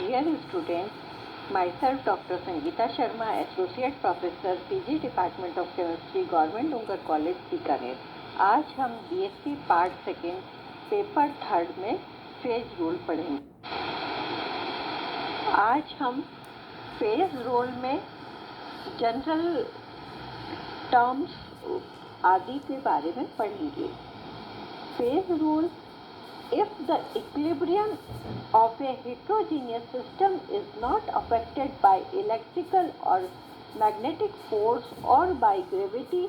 Dear students, myself Dr. Sangeeta Sharma, Associate Professor, PG Department of Chemistry, Government Dungar college Bikaner. आज हम BSc part second paper third में phase rule पढ़ेंगे। आज हम phase rule में general terms आदि के बारे में पढ़ेंगे। Phase rule: if the equilibrium of a heterogeneous system is not affected by electrical or magnetic force or by gravity,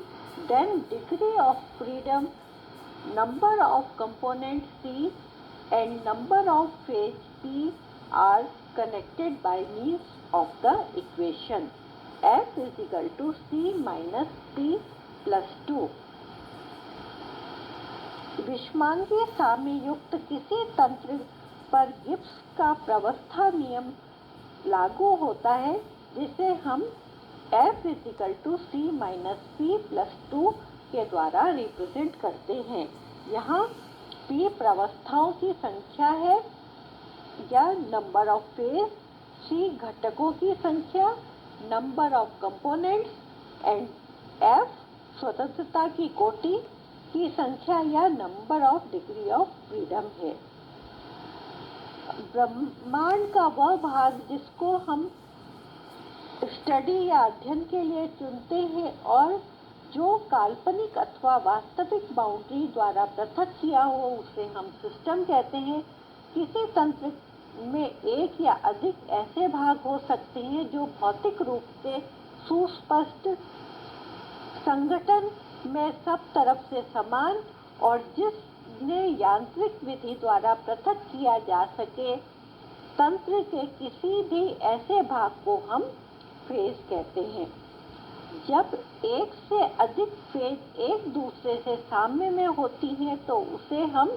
then degree of freedom, number of components C and number of phase P are connected by means of the equation F is equal to C minus P plus 2। विषमांगीय साम्य युक्त किसी तंत्र पर Gibbs का प्रावस्था नियम लागू होता है, जिसे हम F is equal to C minus P plus 2 के द्वारा रिप्रेजेंट करते हैं। यहाँ P प्रावस्थाओं की संख्या है या नंबर ऑफ फेज, C घटकों की संख्या, number of components and F स्वतंत्रता की कोटि की संख्या या number of degree of freedom है। ब्रह्मांड का वह भाग जिसको हम स्टडी या अध्ययन के लिए चुनते हैं और जो काल्पनिक अथवा वास्तविक बाउंड्री द्वारा पृथक किया हो, उसे हम सिस्टम कहते हैं। किसी तंत्र में एक या अधिक ऐसे भाग हो सकते हैं जो भौतिक रूप से सुस्पष्ट, संगठन में सब तरफ से समान और जिन्हें यांत्रिक विधि द्वारा पृथक किया जा सके। तंत्र के किसी भी ऐसे भाग को हम फेज कहते हैं। जब एक से अधिक फेज एक दूसरे से साम्य में होती हैं तो उसे हम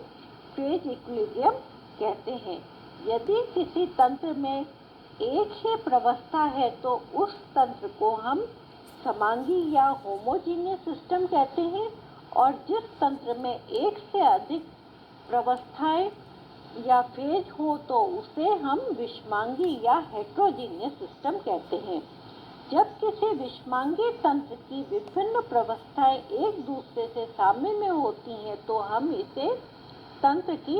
फेज इक्विलिब्रियम कहते हैं। यदि किसी तंत्र में एक ही प्रावस्था है तो उस तंत्र को हम समांगी या होमोजीनियस सिस्टम कहते हैं, और जिस तंत्र में एक से अधिक प्रावस्थाएं या फेज हो तो उसे हम विषमांगी या हेट्रोजीनियस सिस्टम कहते हैं। जब किसी विषमांगी तंत्र की विभिन्न प्रावस्थाएं एक दूसरे से साम्य में होती हैं तो हम इसे तंत्र की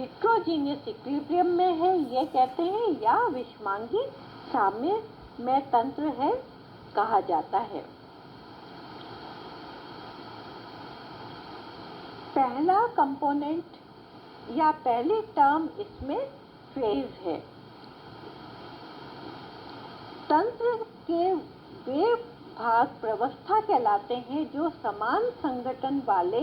हेट्रोजीनियस इक्विलिब्रियम में है ये कहते हैं, या विषमांगी साम्य में तंत्र है कहा जाता है। पहला कंपोनेंट या पहली टर्म इसमें फेज है। तंत्र के वे भाग प्रावस्था कहलाते हैं जो समान संगठन वाले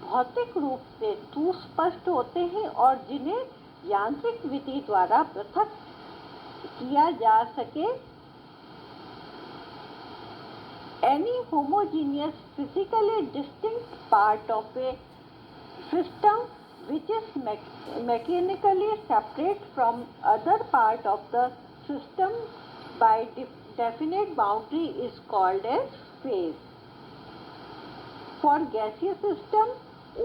भौतिक रूप से सुस्पष्ट होते हैं और जिन्हें यांत्रिक विधि द्वारा पृथक किया जा सके। Any homogeneous physically distinct part of a system which is mechanically separate from other part of the system by definite boundary is called as phase. For gaseous system,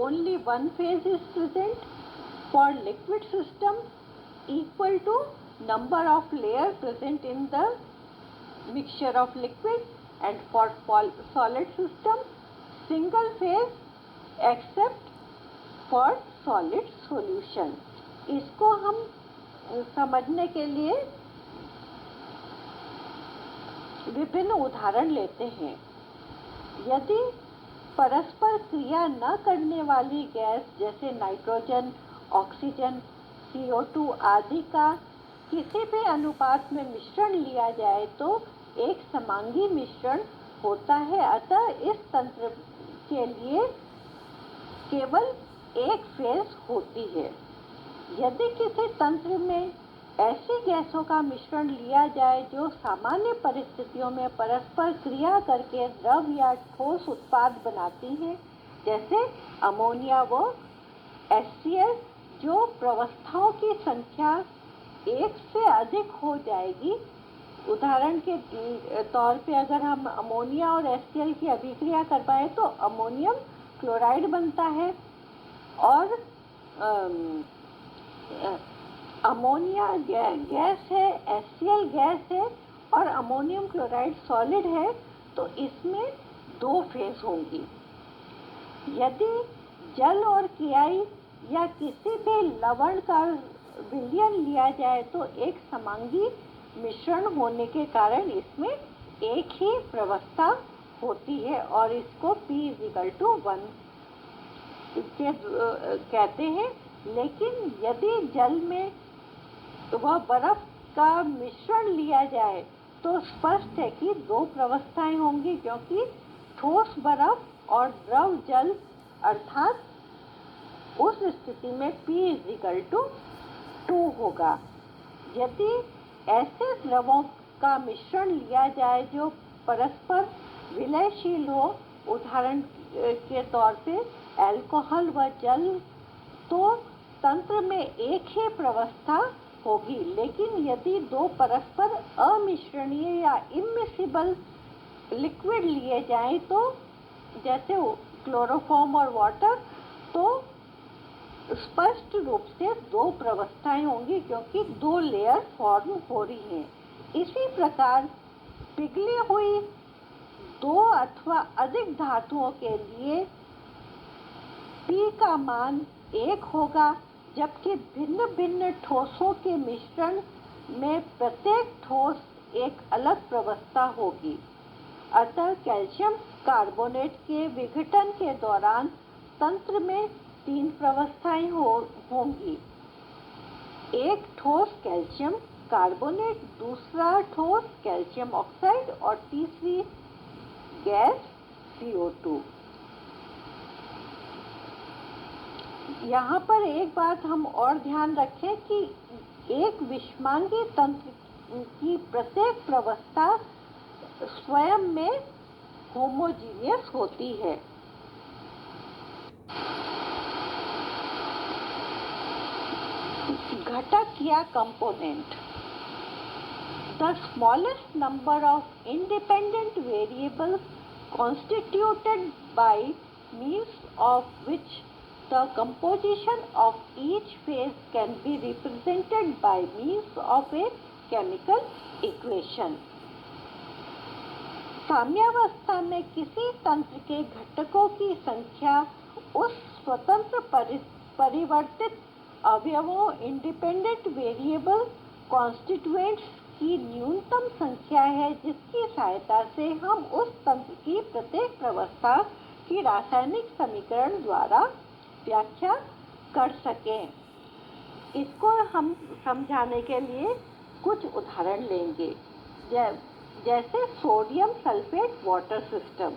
only one phase is present. For liquid system, equal to number of layers present in the mixture of liquid. And for solid system, single phase except for solid solution। इसको हम समझने के लिए विभिन्न उदाहरण लेते हैं। यदि परस्पर क्रिया न करने वाली गैस जैसे नाइट्रोजन, ऑक्सीजन, CO2 आदि का किसी भी अनुपात में मिश्रण लिया जाए तो एक समांगी मिश्रण होता है। अतः इस तंत्र के लिए केवल एक फेज होती है। यदि किसी तंत्र में ऐसी गैसों का मिश्रण लिया जाए जो सामान्य परिस्थितियों में परस्पर क्रिया करके द्रव या ठोस उत्पाद बनाती हैं, जैसे अमोनिया व HCl, जो प्रावस्थाओं की संख्या एक से अधिक हो जाएगी। उदाहरण के तौर पे अगर हम अमोनिया और HCl की अभिक्रिया करवाएं तो अमोनियम क्लोराइड बनता है और अमोनिया गैस है, HCl गैस है और अमोनियम क्लोराइड सॉलिड है, तो इसमें 2 फेज होंगी। यदि जल और KI या किसी भी लवण का विलयन लिया जाए तो एक समांगी मिश्रण होने के कारण इसमें एक ही प्रवस्था होती है और इसको P=1 कहते हैं। लेकिन यदि जल में वह बर्फ का मिश्रण लिया जाए तो स्पष्ट है कि 2 प्रवस्थाएं होंगी, क्योंकि ठोस बर्फ और द्रव जल, अर्थात उस स्थिति में P=2 होगा। यदि ऐसे द्रवों का मिश्रण लिया जाए जो परस्पर विलयशील हो, उदाहरण के तौर पे अल्कोहल व जल, तो तंत्र में एक ही प्रवस्था होगी। लेकिन यदि 2 परस्पर अमिश्रणीय या इमिसिबल लिक्विड लिए जाएं, तो जैसे क्लोरोफॉर्म और वाटर, तो स्पष्ट रूप से 2 प्रवस्थाएं होंगी, क्योंकि 2 लेयर फॉर्म हो रही हैं। इसी प्रकार पिघली हुई 2 अथवा अधिक धातुओं के लिए P का मान 1 होगा, जबकि भिन्न भिन्न ठोसों के मिश्रण में प्रत्येक ठोस एक अलग प्रवस्था होगी। अतः कैल्शियम कार्बोनेट के विघटन के दौरान तंत्र में 3 प्रवस्थाएं होंगी। एक ठोस कैल्शियम कार्बोनेट, दूसरा ठोस कैल्शियम ऑक्साइड और तीसरी गैस CO2। यहाँ पर एक बात हम और ध्यान रखें कि एक विषमांगी तंत्र की प्रत्येक प्रवस्था स्वयं में होमोजीनियस होती है। घटक या component. The smallest number of independent variables constituted by means of which the composition of each phase can be represented by means of a chemical equation। साम्यावस्था में किसी तंत्र के घटकों की संख्या उस स्वतंत्र परिवर्तित अवयवों इंडिपेंडेंट वेरिएबल कॉन्स्टिट्यूएंट्स की न्यूनतम संख्या है, जिसकी सहायता से हम उस तंत्र की प्रत्येक प्रवस्था की रासायनिक समीकरण द्वारा व्याख्या कर सकें। इसको हम समझाने के लिए कुछ उदाहरण लेंगे, जैसे सोडियम सल्फेट वाटर सिस्टम।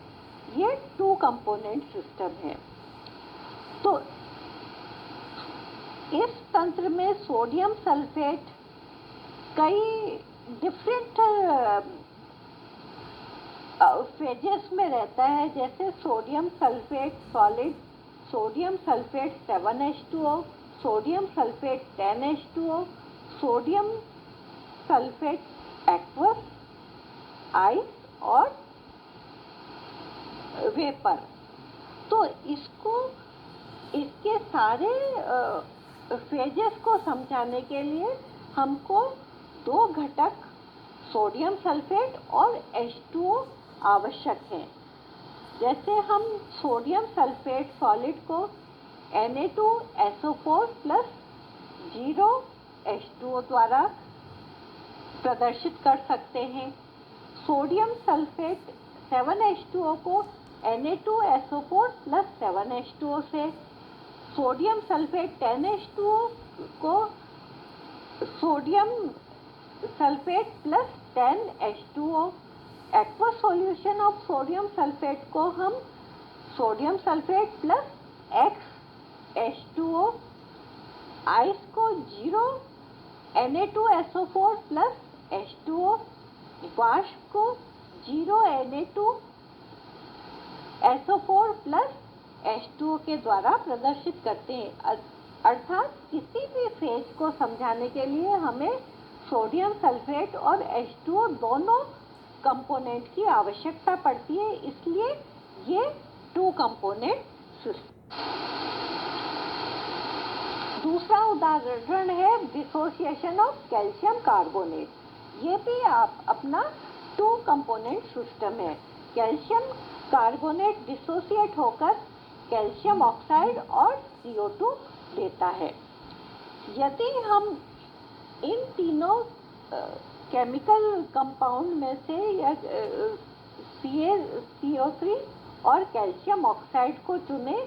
ये 2 कंपोनेंट सिस्टम है। तो इस तंत्र में सोडियम सल्फेट कई डिफरेंट फेजेस में रहता है, जैसे sodium sulphate solid, sodium sulphate 7H2O, sodium sulphate 10H2O, sodium sulphate aqueous, ice और वेपर। तो इसके सारे फेजेस को समझाने के लिए हमको 2 घटक सोडियम सल्फेट और H2O आवश्यक हैं। जैसे हम सोडियम सल्फेट सॉलिड को Na2SO4 प्लस 0H2O द्वारा प्रदर्शित कर सकते हैं। सोडियम सल्फेट 7H2O को Na2SO4 प्लस 7H2O से, सोडियम सल्फेट 10H2O को sodium sulphate plus 10H2O, aqueous solution of sodium sulphate को हम sodium sulphate plus XH2O, ice को 0 Na2SO4 प्लस H2O, वाष्प को 0 Na2SO4 प्लस H2O के द्वारा प्रदर्शित करते हैं। अर्थात किसी भी फेज को समझाने के लिए हमें सोडियम सल्फेट और H2O दोनों कंपोनेंट की आवश्यकता पड़ती है, इसलिए ये 2 कंपोनेंट सिस्टम। दूसरा उदाहरण है डिसोसिएशन ऑफ कैल्शियम कार्बोनेट। ये भी आप अपना 2 कंपोनेंट सिस्टम है। कैल्शियम कार्बोनेट डिसोसिएट होकर कैल्शियम ऑक्साइड और CO2 देता है। यदि हम इन तीनों केमिकल कंपाउंड में से या CO3 और कैल्शियम ऑक्साइड को चुने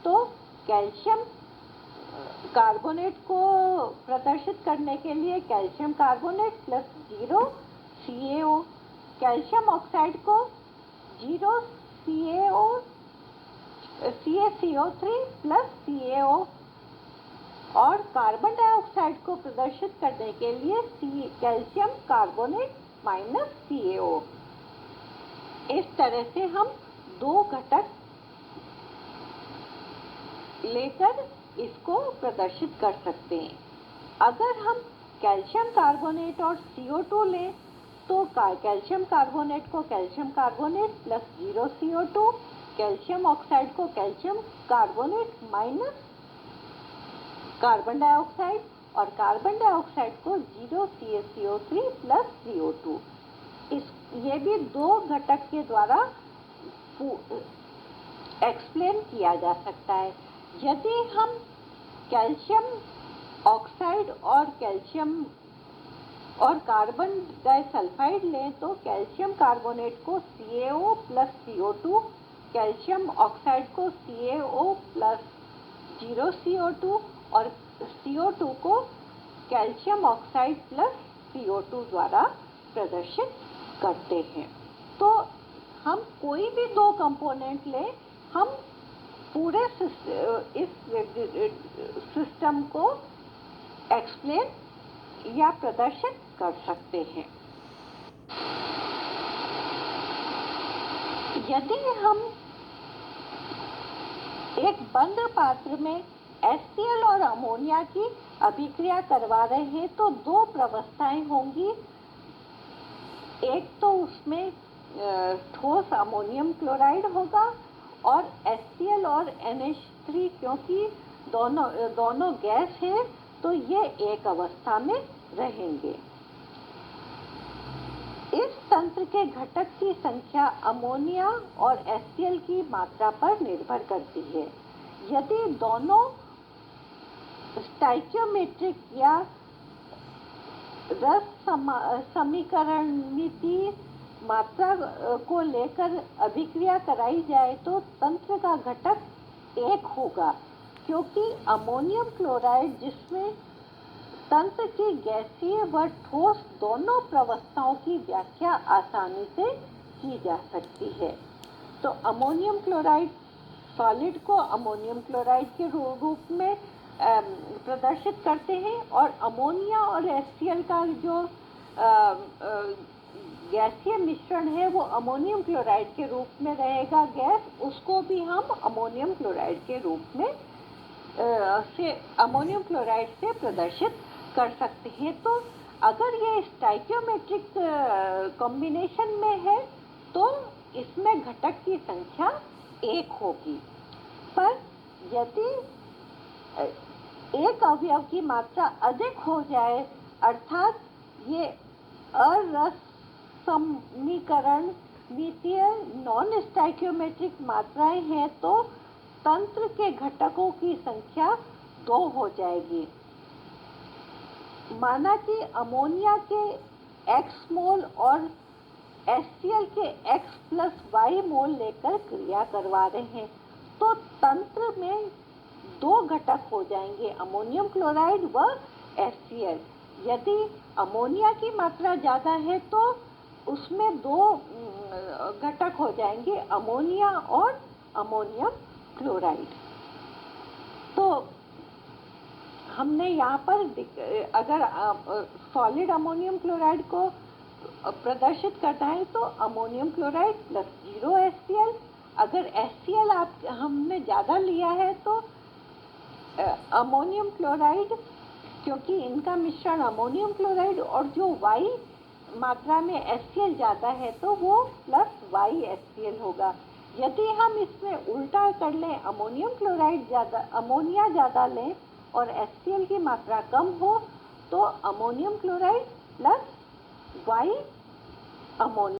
तो कैल्शियम कार्बोनेट को प्रदर्शित करने के लिए calcium carbonate plus 0 CaO, calcium oxide को 0 CaCO3 प्लस CaO और कार्बन डाइऑक्साइड को प्रदर्शित करने के लिए कैल्शियम कार्बोनेट माइनस CaO। इस तरह से हम 2 घटक लेकर इसको प्रदर्शित कर सकते हैं। अगर हम कैल्शियम कार्बोनेट और CO2 लें तो कैल्शियम कार्बोनेट को calcium carbonate plus 0 CO2, calcium oxide को calcium carbonate minus carbon dioxide और कार्बन डाइऑक्साइड को 0 CaCO3 प्लस CO2। ये भी 2 घटक के द्वारा एक्सप्लेन किया जा सकता है। यदि हम कैल्शियम ऑक्साइड और कैल्शियम और कार्बन डाइसल्फाइड लें तो कैल्शियम कार्बोनेट को CaO plus CO2, calcium oxide को CaO प्लस 0 CO2 और CO2 को कैल्शियम ऑक्साइड प्लस CO2 द्वारा प्रदर्शित करते हैं। तो हम कोई भी 2 कंपोनेंट लें, हम पूरे इस सिस्टम को एक्सप्लेन या प्रदर्शित कर सकते हैं। यदि हम एक बंद पात्र में HCl और अमोनिया की अभिक्रिया करवा रहे हैं तो 2 प्रवस्थाएं होंगी। एक तो उसमें ठोस अमोनियम क्लोराइड होगा और HCl और NH3 क्योंकि दोनों गैस हैं तो ये एक अवस्था में रहेंगे। इस तंत्र के घटक की संख्या अमोनिया और HCl की मात्रा पर निर्भर करती है। यदि दोनों स्टोइकियोमेट्रिक या रस समीकरणितीय मात्रा को लेकर अभिक्रिया कराई जाए तो तंत्र का घटक 1 होगा, क्योंकि अमोनियम क्लोराइड जिसमें तंत्र की गैसीय व ठोस दोनों प्रवस्थाओं की व्याख्या आसानी से की जा सकती है। तो अमोनियम क्लोराइड सॉलिड को अमोनियम क्लोराइड के रूप में प्रदर्शित करते हैं और अमोनिया और HCl का जो गैसीय मिश्रण है वो अमोनियम क्लोराइड के रूप में रहेगा गैस, उसको भी हम अमोनियम क्लोराइड के रूप में अमोनियम क्लोराइड से प्रदर्शित कर सकते हैं। तो अगर ये स्टोइकियोमेट्रिक कॉम्बिनेशन में है तो इसमें घटक की संख्या 1 होगी, पर यदि एक अवयव की मात्रा अधिक हो जाए अर्थात ये अरस समीकरण नीतिय नॉन स्टोइकियोमेट्रिक मात्राएं हैं तो तंत्र के घटकों की संख्या 2 हो जाएगी। माना कि अमोनिया के X मोल और HCl के X प्लस Y मोल लेकर क्रिया करवा रहे हैं तो तंत्र में 2 घटक हो जाएंगे, अमोनियम क्लोराइड व HCl। यदि अमोनिया की मात्रा ज़्यादा है तो उसमें 2 घटक हो जाएंगे, अमोनिया और अमोनियम क्लोराइड। तो हमने यहाँ पर अगर सॉलिड अमोनियम क्लोराइड को प्रदर्शित करना है तो अमोनियम क्लोराइड प्लस 0 HCl। अगर HCl हमने ज़्यादा लिया है तो अमोनियम क्लोराइड, क्योंकि इनका मिश्रण अमोनियम क्लोराइड और जो Y मात्रा में HCl ज़्यादा है तो वो प्लस Y HCl होगा। यदि हम इसमें उल्टा कर लें, अमोनियम क्लोराइड ज़्यादा अमोनिया ज़्यादा लें और HCl की मात्रा कम हो तो ammonium chloride plus Y ammonium